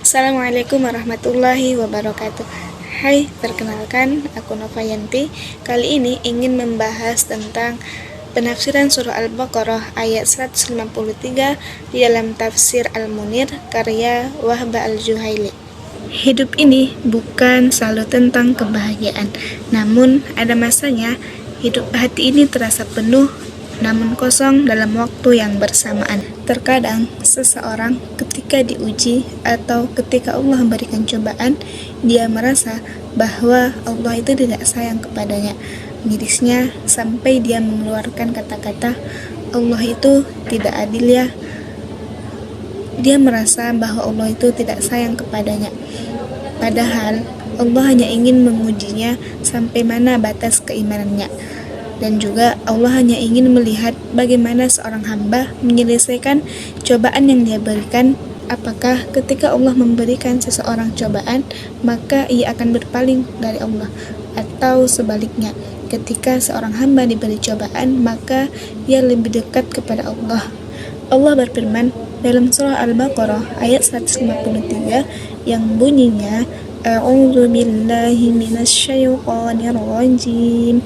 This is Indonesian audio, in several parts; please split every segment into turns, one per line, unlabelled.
Assalamualaikum warahmatullahi wabarakatuh. Hai, perkenalkan aku Nova Yanti. Kali ini ingin membahas tentang penafsiran surah Al-Baqarah ayat 153 di dalam tafsir Al-Munir karya Wahba Al-Juhaili. Hidup ini bukan selalu tentang kebahagiaan, namun ada masanya hidup hati ini terasa penuh namun kosong dalam waktu yang bersamaan. Terkadang seseorang ketika diuji atau ketika Allah memberikan cobaan, dia merasa bahwa Allah itu tidak sayang kepadanya. Mirisnya sampai dia mengeluarkan kata-kata, Allah itu tidak adil ya. Dia merasa bahwa Allah itu tidak sayang kepadanya. Padahal Allah hanya ingin mengujinya sampai mana batas keimanannya. Dan juga Allah hanya ingin melihat bagaimana seorang hamba menyelesaikan cobaan yang dia berikan. Apakah ketika Allah memberikan seseorang cobaan, maka ia akan berpaling dari Allah, atau sebaliknya, ketika seorang hamba diberi cobaan, maka ia lebih dekat kepada Allah. Allah berfirman dalam surah Al-Baqarah ayat 153 yang bunyinya, A'udzu billahi minasyaitonir rajim.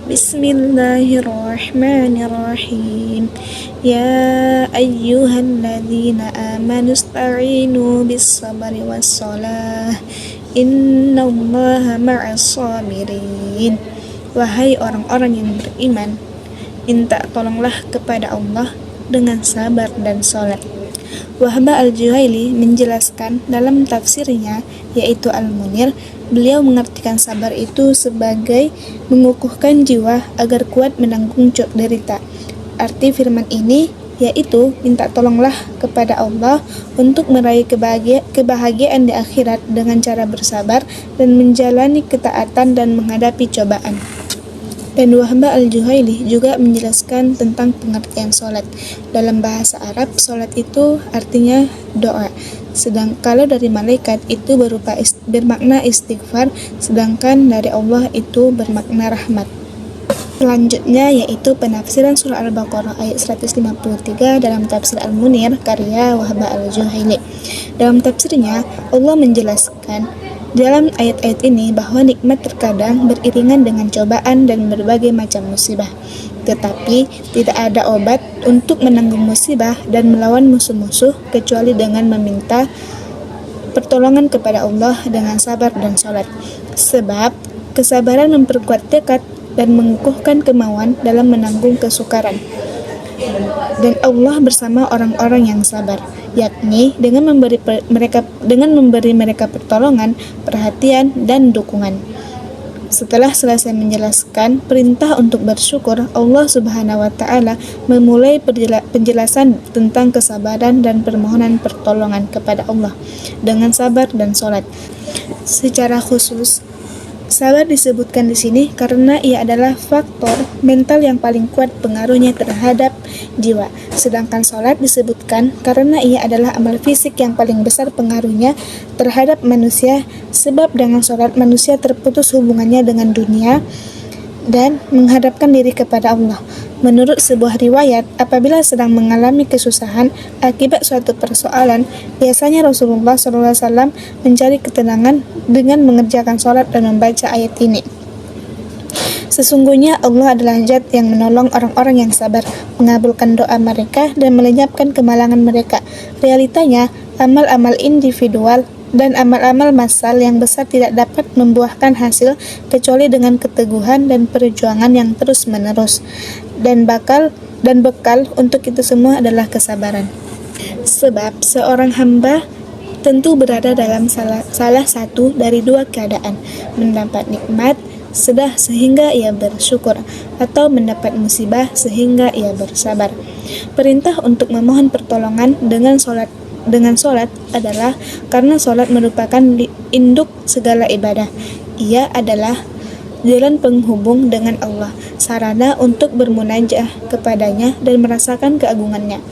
Bismillahirrahmanirrahim. Ya ayyuhalladzina amanu ista'inu bis-sabri was-shalah. Innallaha ma'as sabirin. Wahai orang-orang yang beriman, minta tolonglah kepada Allah dengan sabar dan salat. Wahba Al-Juhaili menjelaskan dalam tafsirnya, yaitu Al-Munir, beliau mengartikan sabar itu sebagai mengukuhkan jiwa agar kuat menanggung derita. Arti firman ini yaitu minta tolonglah kepada Allah untuk meraih kebahagiaan di akhirat dengan cara bersabar dan menjalani ketaatan dan menghadapi cobaan. Dan Wahba Al-Juhaili juga menjelaskan tentang pengertian sholat. Dalam bahasa Arab, sholat itu artinya doa. Sedang kalau dari malaikat itu bermakna istighfar, sedangkan dari Allah itu bermakna rahmat. Selanjutnya yaitu penafsiran surah Al-Baqarah ayat 153 dalam tafsir Al-Munir karya Wahba Al-Juhaili. Dalam tafsirnya, Allah menjelaskan dalam ayat-ayat ini bahwa nikmat terkadang beriringan dengan cobaan dan berbagai macam musibah. Tetapi tidak ada obat untuk menanggung musibah dan melawan musuh-musuh kecuali dengan meminta pertolongan kepada Allah dengan sabar dan salat. Sebab kesabaran memperkuat tekad dan mengukuhkan kemauan dalam menanggung kesukaran. Dan Allah bersama orang-orang yang sabar, yakni dengan memberi mereka pertolongan, perhatian, dan dukungan. Setelah selesai menjelaskan perintah untuk bersyukur, Allah Subhanahu wa Ta'ala memulai penjelasan tentang kesabaran dan permohonan pertolongan kepada Allah dengan sabar dan salat. Secara khusus, sabar disebutkan di sini karena ia adalah faktor mental yang paling kuat pengaruhnya terhadap jiwa. Sedangkan salat disebutkan karena ia adalah amal fisik yang paling besar pengaruhnya terhadap manusia, sebab dengan salat manusia terputus hubungannya dengan dunia dan menghadapkan diri kepada Allah. Menurut sebuah riwayat, apabila sedang mengalami kesusahan akibat suatu persoalan, biasanya Rasulullah SAW mencari ketenangan dengan mengerjakan salat dan membaca ayat ini. Sesungguhnya Allah adalah Zat yang menolong orang-orang yang sabar, mengabulkan doa mereka dan melenyapkan kemalangan mereka. Realitanya, amal-amal individual dan amal-amal massal yang besar tidak dapat membuahkan hasil kecuali dengan keteguhan dan perjuangan yang terus-menerus. Dan bekal untuk itu semua adalah kesabaran. Sebab seorang hamba tentu berada dalam salah satu dari dua keadaan, mendapat nikmat sehingga ia bersyukur, atau mendapat musibah sehingga ia bersabar. Perintah untuk memohon pertolongan dengan solat adalah karena solat merupakan induk segala ibadah. Ia adalah jalan penghubung dengan Allah, sarana untuk bermunajah kepadanya dan merasakan keagungannya.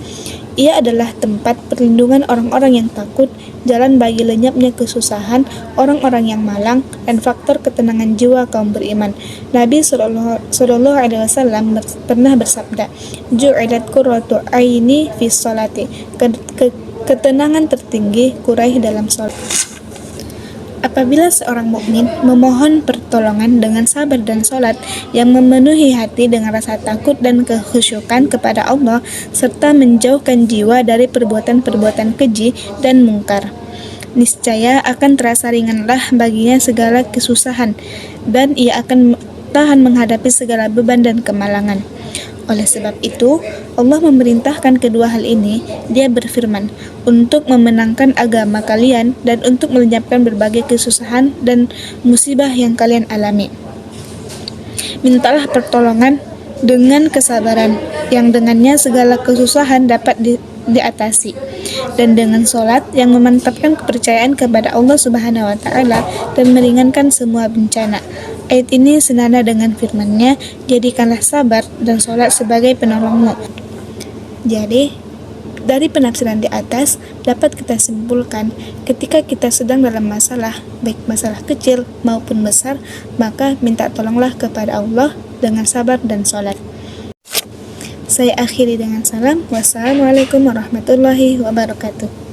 Ia adalah tempat perlindungan orang-orang yang takut, jalan bagi lenyapnya kesusahan orang-orang yang malang, dan faktor ketenangan jiwa kaum beriman. Nabi SAW pernah bersabda, "Ju'ilat qurratu aini fi sholati." ketenangan tertinggi kuraih dalam sholat. Apabila seorang mukmin memohon pertolongan dengan sabar dan sholat yang memenuhi hati dengan rasa takut dan kekhusyukan kepada Allah, serta menjauhkan jiwa dari perbuatan-perbuatan keji dan mungkar, niscaya akan terasa ringanlah baginya segala kesusahan, dan ia akan tahan menghadapi segala beban dan kemalangan. Oleh sebab itu, Allah memerintahkan kedua hal ini. Dia berfirman, untuk memenangkan agama kalian dan untuk melenyapkan berbagai kesusahan dan musibah yang kalian alami. Mintalah pertolongan dengan kesabaran, yang dengannya segala kesusahan dapat diatasi, dan dengan sholat yang memantapkan kepercayaan kepada Allah Subhanahu wa Ta'ala dan meringankan semua bencana. Ayat ini senada dengan firman-Nya, jadikanlah sabar dan sholat sebagai penolongmu. Jadi, dari penafsiran di atas dapat kita simpulkan, ketika kita sedang dalam masalah, baik masalah kecil maupun besar, maka minta tolonglah kepada Allah dengan sabar dan sholat. Saya akhiri dengan salam. Wassalamualaikum warahmatullahi wabarakatuh.